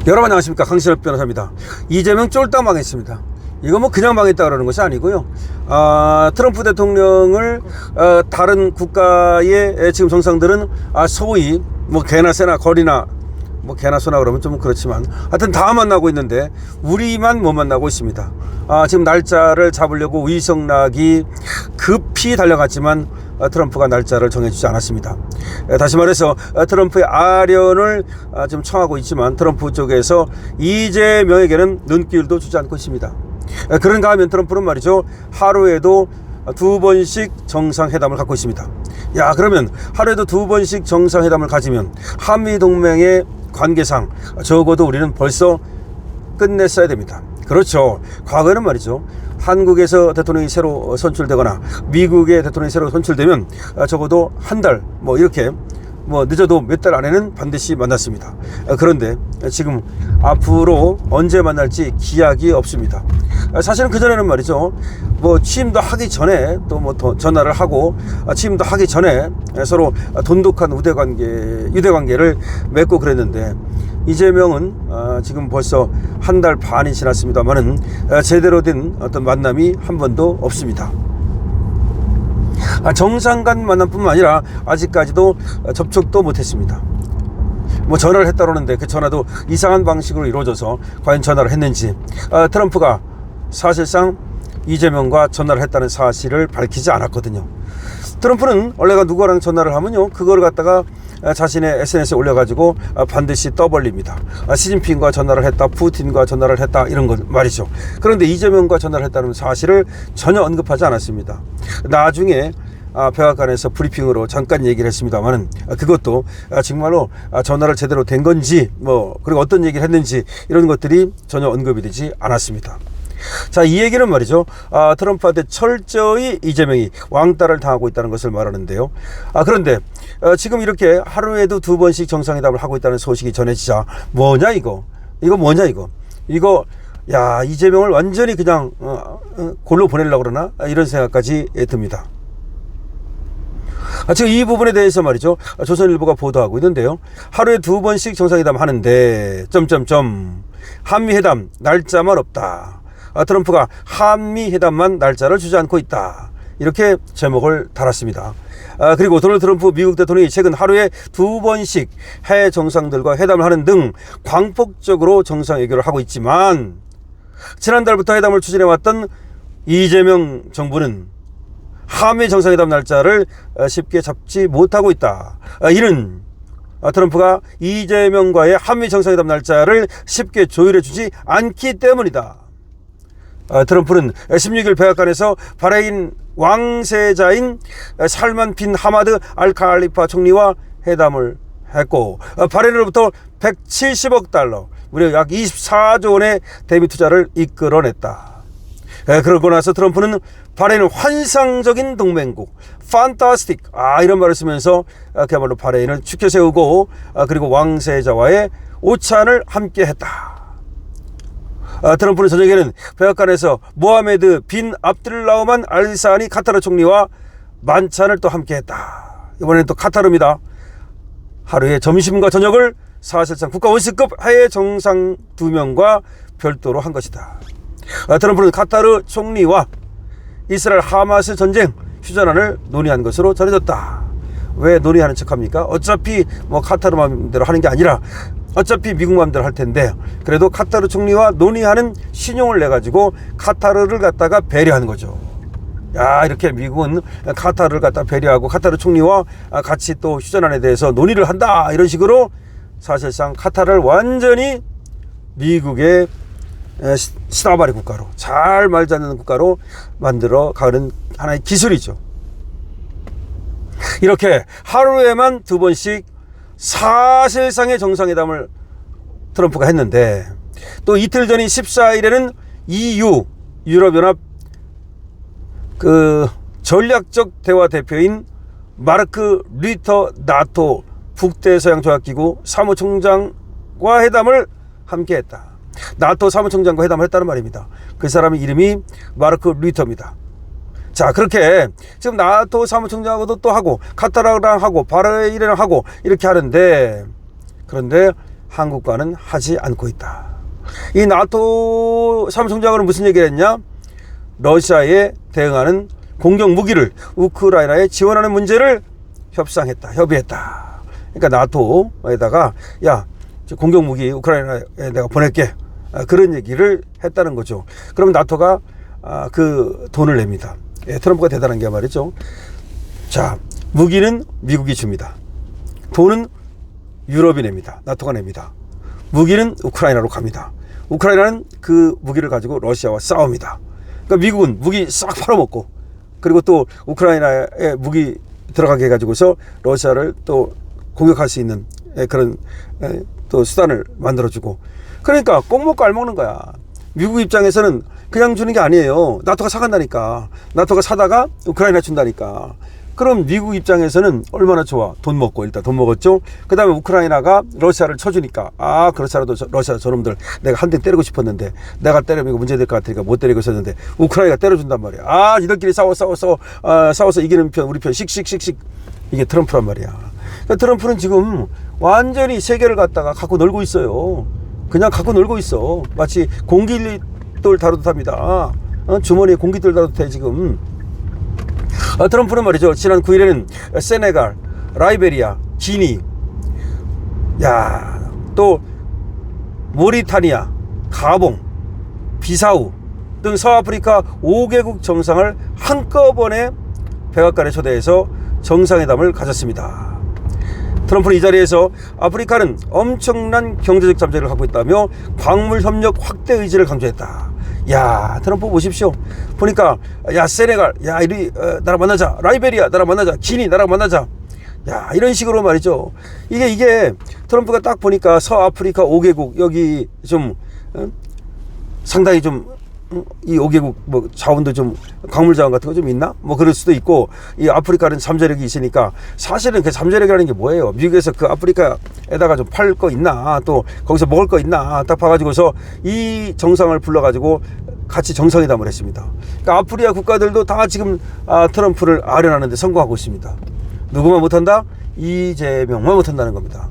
여러분 안녕하십니까, 강신업 변호사입니다. 이재명 쫄딱 망했습니다. 이거 뭐 그냥 망했다 그러는 것이 아니고요. 트럼프 대통령을 다른 국가의 지금 정상들은 소위 뭐 개나 새나 거리나 뭐 개나 소나 그러면 좀 그렇지만 하여튼 다 만나고 있는데 우리만 못 만나고 있습니다. 지금 날짜를 잡으려고 위성락이 급히 달려갔지만 트럼프가 날짜를 정해주지 않았습니다. 다시 말해서 트럼프의 아련을 지금 청하고 있지만 트럼프 쪽에서 이재명에게는 눈길도 주지 않고 있습니다. 그런가 하면 트럼프는 말이죠, 하루에도 2번씩 정상회담을 갖고 있습니다. 야, 그러면 하루에도 2번씩 정상회담을 가지면 한미동맹의 관계상 적어도 우리는 벌써 끝냈어야 됩니다. 그렇죠. 과거에는 말이죠, 한국에서 대통령이 새로 선출되거나 미국의 대통령이 새로 선출되면 적어도 한 달 뭐 이렇게 뭐 늦어도 몇 달 안에는 반드시 만났습니다. 그런데 지금 앞으로 언제 만날지 기약이 없습니다. 사실은 그전에는 말이죠, 뭐 취임도 하기 전에 또 뭐 전화를 하고 취임도 하기 전에 서로 돈독한 유대관계를 맺고 그랬는데 이재명은 지금 벌써 한 달 반이 지났습니다만은 제대로 된 어떤 만남이 한 번도 없습니다. 정상 간 만남뿐만 아니라 아직까지도 접촉도 못했습니다. 뭐 전화를 했다 그러는데 그 전화도 이상한 방식으로 이루어져서 과연 전화를 했는지 트럼프가 사실상 이재명과 전화를 했다는 사실을 밝히지 않았거든요. 트럼프는 원래가 누구랑 전화를 하면요, 그걸 갖다가 자신의 SNS에 올려가지고 반드시 떠벌립니다. 시진핑과 전화를 했다, 푸틴과 전화를 했다, 이런 것 말이죠. 그런데 이재명과 전화를 했다는 사실을 전혀 언급하지 않았습니다. 나중에 백악관에서 브리핑으로 잠깐 얘기를 했습니다만은 그것도 정말로 전화를 제대로 된 건지 뭐 그리고 어떤 얘기를 했는지 이런 것들이 전혀 언급이 되지 않았습니다. 자, 이 얘기는 말이죠, 트럼프한테 철저히 이재명이 왕따를 당하고 있다는 것을 말하는데요. 그런데 지금 이렇게 하루에도 2번씩 정상회담을 하고 있다는 소식이 전해지자 뭐냐 이거 뭐냐 이거 야, 이재명을 완전히 그냥 골로 보내려고 그러나 이런 생각까지 듭니다. 지금 이 부분에 대해서 말이죠, 조선일보가 보도하고 있는데요. 하루에 2번씩 정상회담 하는데 한미회담 날짜만 없다. 트럼프가 한미회담만 날짜를 주지 않고 있다. 이렇게 제목을 달았습니다. 그리고 도널드 트럼프 미국 대통령이 최근 하루에 2번씩 해외 정상들과 회담을 하는 등 광폭적으로 정상외교를 하고 있지만 지난달부터 회담을 추진해왔던 이재명 정부는 한미 정상회담 날짜를 쉽게 잡지 못하고 있다. 이는 트럼프가 이재명과의 한미 정상회담 날짜를 쉽게 조율해주지 않기 때문이다. 트럼프는 16일 백악관에서 바레인 왕세자인 살만 빈 하마드 알 칼리파 총리와 회담을 했고 바레인으로부터 170억 달러, 무려 약 24조 원의 대미 투자를 이끌어냈다. 그러고 나서 트럼프는 바레인은 환상적인 동맹국, 판타스틱, 이런 말을 쓰면서 그야말로 바레인을 축켜 세우고 그리고 왕세자와의 오찬을 함께 했다. 트럼프는 저녁에는 백악관에서 모하메드 빈 압들라우만 알사니 카타르 총리와 만찬을 또 함께 했다. 이번에는 또 카타르입니다. 하루에 점심과 저녁을 사실상 국가 원수급 해외 정상 2명과 별도로 한 것이다. 트럼프는 카타르 총리와 이스라엘 하마스 전쟁 휴전안을 논의한 것으로 전해졌다. 왜 논의하는 척합니까? 어차피 뭐 카타르 마음대로 하는 게 아니라 어차피 미국 마음대로 할 텐데 그래도 카타르 총리와 논의하는 신용을 내가지고 카타르를 갖다가 배려하는 거죠. 야, 이렇게 미국은 카타르를 갖다 배려하고 카타르 총리와 같이 또 휴전안에 대해서 논의를 한다, 이런 식으로 사실상 카타르를 완전히 미국의 시다바리 국가로, 잘 말지 않는 국가로 만들어 가는 하나의 기술이죠. 이렇게 하루에만 2번씩 사실상의 정상회담을 트럼프가 했는데 또 이틀 전인 14일에는 EU 유럽연합 그 전략적 대화 대표인 마르크 류터 나토 북대서양조약기구 사무총장과 회담을 함께 했다. 나토 사무총장과 회담을 했다는 말입니다. 그 사람의 이름이 마르크 류터입니다. 자, 그렇게 지금 나토 사무총장하고도 또 하고 카타르랑 하고 바레인이랑 하고 이렇게 하는데, 그런데 한국과는 하지 않고 있다. 이 나토 사무총장은 무슨 얘기를 했냐? 러시아에 대응하는 공격 무기를 우크라이나에 지원하는 문제를 협의했다. 그러니까 나토에다가 야, 공격 무기 우크라이나에 내가 보낼게. 그런 얘기를 했다는 거죠. 그러면 나토가 그 돈을 냅니다. 예, 트럼프가 대단한 게 말이죠. 자, 무기는 미국이 줍니다. 돈은 유럽이 냅니다. 나토가 냅니다. 무기는 우크라이나로 갑니다. 우크라이나는 그 무기를 가지고 러시아와 싸웁니다. 그러니까 미국은 무기 싹 팔아먹고, 그리고 또 우크라이나에 무기 들어가게 해가지고서 러시아를 또 공격할 수 있는 그런 또 수단을 만들어주고, 그러니까 꼭 먹고 알 먹는 거야. 미국 입장에서는 그냥 주는 게 아니에요. 나토가 사간다니까. 나토가 사다가 우크라이나 준다니까. 그럼 미국 입장에서는 얼마나 좋아. 돈 먹고, 일단 돈 먹었죠. 그 다음에 우크라이나가 러시아를 쳐주니까, 그렇잖아도 러시아 저놈들 내가 한 대 때리고 싶었는데, 내가 때리면 이거 문제될 것 같으니까 못 때리고 있었는데 우크라이나가 때려준단 말이야. 이들끼리 싸워서 이기는 편, 우리 편 씩씩씩씩. 이게 트럼프란 말이야. 그러니까 트럼프는 지금 완전히 세계를 갖고 놀고 있어요. 그냥 갖고 놀고 있어. 마치 공깃돌 다루듯 합니다. 주머니에 공깃돌 다루듯 해 지금. 트럼프는 말이죠. 지난 9일에는 세네갈, 라이베리아, 기니, 또 모리타니아, 가봉, 비사우 등 서아프리카 5개국 정상을 한꺼번에 백악관에 초대해서 정상회담을 가졌습니다. 트럼프는 이 자리에서 아프리카는 엄청난 경제적 잠재력을 갖고 있다며 광물 협력 확대 의지를 강조했다. 트럼프 보십시오. 보니까 세네갈, 이리 나랑 만나자. 라이베리아 나랑 만나자. 기니 나랑 만나자. 이런 식으로 말이죠. 이게 트럼프가 딱 보니까 서아프리카 5개국 여기 좀 상당히 좀 이 5개국 뭐 자원도 좀 광물 자원 같은 거 좀 있나? 뭐 그럴 수도 있고, 이 아프리카는 잠재력이 있으니까. 사실은 그 잠재력이라는 게 뭐예요? 미국에서 그 아프리카에다가 좀 팔 거 있나? 또 거기서 먹을 거 있나? 딱 봐가지고서 이 정상을 불러가지고 같이 정상회담을 했습니다. 그러니까 아프리카 국가들도 다 지금 트럼프를 아련하는데 성공하고 있습니다. 누구만 못한다? 이재명만 못한다는 겁니다.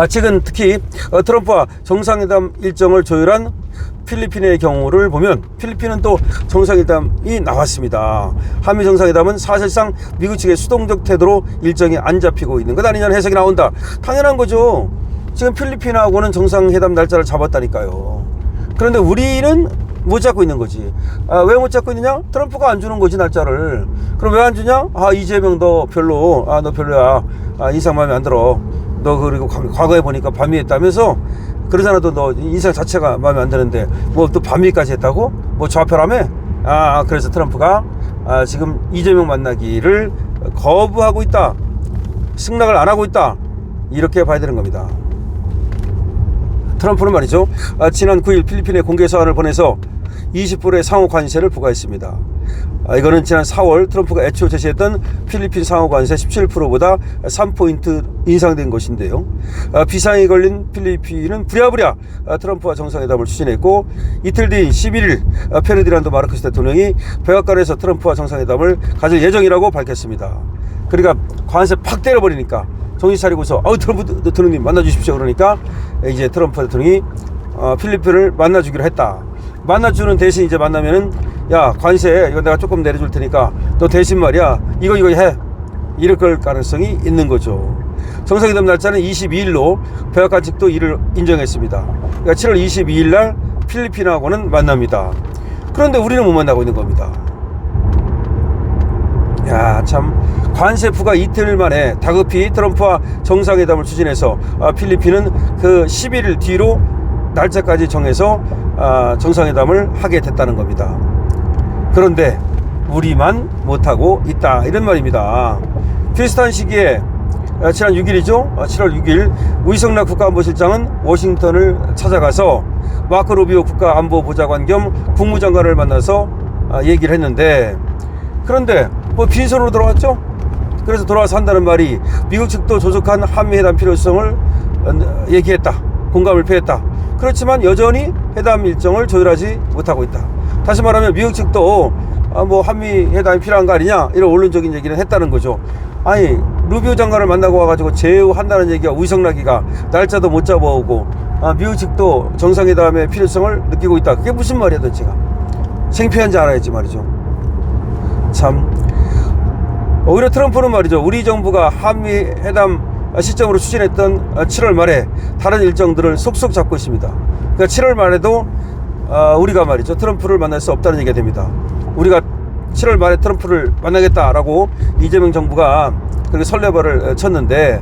최근 특히 트럼프와 정상회담 일정을 조율한 필리핀의 경우를 보면, 필리핀은 또 정상회담이 나왔습니다. 한미 정상회담은 사실상 미국 측의 수동적 태도로 일정이 안 잡히고 있는 것 아니냐는 해석이 나온다. 당연한 거죠. 지금 필리핀하고는 정상회담 날짜를 잡았다니까요. 그런데 우리는 못 잡고 있는 거지. 왜 못 잡고 있느냐? 트럼프가 안 주는 거지, 날짜를. 그럼 왜 안 주냐? 이재명 너 별로, 너 별로야. 인상 마음에 안 들어. 너 그리고 과거에 보니까 반미했다면서? 그러잖아도 너 인상 자체가 마음에 안 드는데 뭐 또 반미까지 했다고? 뭐 좌표라며? 그래서 트럼프가 지금 이재명 만나기를 거부하고 있다. 승낙을 안 하고 있다. 이렇게 봐야 되는 겁니다. 트럼프는 말이죠. 지난 9일 필리핀에 공개 서한을 보내서 20%의 상호 관세를 부과했습니다. 이거는 지난 4월 트럼프가 애초 제시했던 필리핀 상호 관세 17%보다 3포인트 인상된 것인데요. 비상이 걸린 필리핀은 부랴부랴 트럼프와 정상회담을 추진했고, 이틀 뒤 11일 페르디난도 마르코스 대통령이 백악관에서 트럼프와 정상회담을 가질 예정이라고 밝혔습니다. 그러니까 관세 팍 때려버리니까 정신 차리고서 트럼프 대통령님 만나주십시오. 그러니까 이제 트럼프 대통령이 필리핀을 만나주기로 했다. 만나주는 대신 이제 만나면은 관세 이거 내가 조금 내려줄 테니까 너 대신 말이야 이거 해. 이럴 걸 가능성이 있는 거죠. 정상회담 날짜는 22일로 백악관 측도 이를 인정했습니다. 그러니까 7월 22일 날 필리핀하고는 만납니다. 그런데 우리는 못 만나고 있는 겁니다. 참 관세 부과 이틀 만에 다급히 트럼프와 정상회담을 추진해서 필리핀은 그 11일 뒤로 날짜까지 정해서 정상회담을 하게 됐다는 겁니다. 그런데 우리만 못하고 있다, 이런 말입니다. 비슷한 시기에 지난 6일이죠. 7월 6일 우이성락 국가안보실장은 워싱턴을 찾아가서 마크 루비오 국가안보보좌관 겸 국무장관을 만나서 얘기를 했는데, 그런데 뭐 빈손으로 돌아왔죠. 그래서 돌아와서 한다는 말이 미국 측도 조속한 한미회담 필요성을 얘기했다, 공감을 표했다. 그렇지만 여전히 회담 일정을 조율하지 못하고 있다. 다시 말하면 미국 측도 뭐 한미 회담이 필요한 거 아니냐, 이런 원론적인 얘기를 했다는 거죠. 루비오 장관을 만나고 와가지고 제휴한다는 얘기가 우성나기가 날짜도 못 잡아오고 미국 측도 정상회담의 필요성을 느끼고 있다. 그게 무슨 말이야 도대체가. 창피한지 알아야지 말이죠. 참 오히려 트럼프는 말이죠, 우리 정부가 한미 회담 시점으로 추진했던 7월 말에 다른 일정들을 속속 잡고 있습니다. 그러니까 7월 말에도 우리가 말이죠, 트럼프를 만날 수 없다는 얘기가 됩니다. 우리가 7월 말에 트럼프를 만나겠다라고 이재명 정부가 그렇게 설레발을 쳤는데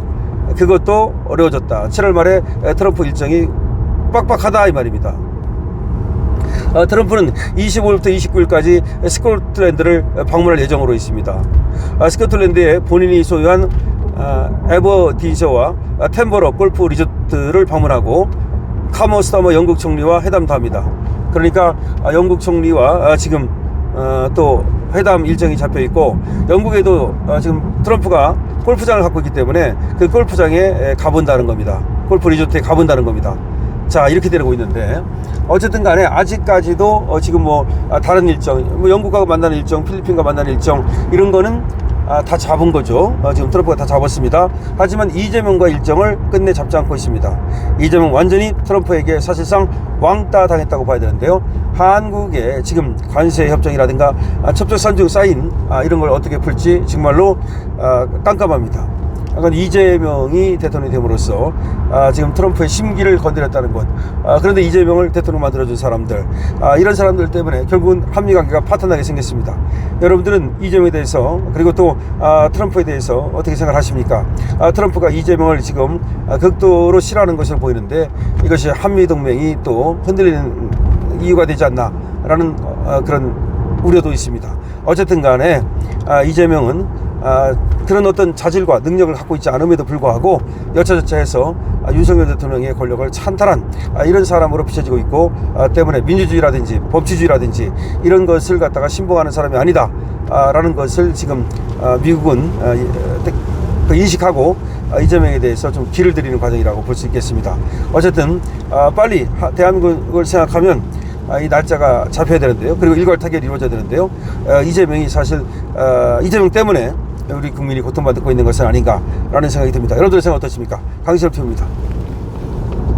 그것도 어려워졌다. 7월 말에 트럼프 일정이 빡빡하다 이 말입니다. 트럼프는 25일부터 29일까지 스코틀랜드를 방문할 예정으로 있습니다. 스코틀랜드에 본인이 소유한 에버디셔와 템버러 골프 리조트를 방문하고 카머스타머 영국 총리와 회담도 합니다. 그러니까 영국 총리와 지금 또 회담 일정이 잡혀 있고, 영국에도 지금 트럼프가 골프장을 갖고 있기 때문에 그 골프장에 가본다는 겁니다. 골프 리조트에 가본다는 겁니다. 자, 이렇게 되고 있는데 어쨌든 간에 아직까지도 지금 뭐 다른 일정, 뭐 영국과 만나는 일정, 필리핀과 만나는 일정 이런 거는 다 잡은 거죠. 지금 트럼프가 다 잡았습니다. 하지만 이재명과 일정을 끝내 잡지 않고 있습니다. 이재명 완전히 트럼프에게 사실상 왕따 당했다고 봐야 되는데요. 한국의 지금 관세 협정이라든가 첩첩산중 쌓인 이런 걸 어떻게 풀지 정말로 깜깜합니다. 그러니까 이재명이 대통령이 됨으로써 지금 트럼프의 심기를 건드렸다는 것. 그런데 이재명을 대통령 만들어준 사람들, 이런 사람들 때문에 결국은 한미관계가 파탄나게 생겼습니다. 여러분들은 이재명에 대해서 그리고 또 트럼프에 대해서 어떻게 생각하십니까? 트럼프가 이재명을 지금 극도로 싫어하는 것으로 보이는데 이것이 한미동맹이 또 흔들리는 이유가 되지 않나라는 그런 우려도 있습니다. 어쨌든 간에 이재명은 그런 어떤 자질과 능력을 갖고 있지 않음에도 불구하고 여차저차해서 윤석열 대통령의 권력을 찬탈한 이런 사람으로 비춰지고 있고, 때문에 민주주의라든지 법치주의라든지 이런 것을 갖다가 신봉하는 사람이 아니다 라는 것을 지금 미국은 인식하고 이재명에 대해서 좀 길을 들이는 과정이라고 볼 수 있겠습니다. 어쨌든 빨리 대한민국을 생각하면 이 날짜가 잡혀야 되는데요. 그리고 일괄 타결이 이루어져야 되는데요. 이재명이 사실 이재명 때문에 우리 국민이 고통받고 있는 것은 아닌가라는 생각이 듭니다. 여러분들의 생각 어떠십니까? 강신업 TV입니다.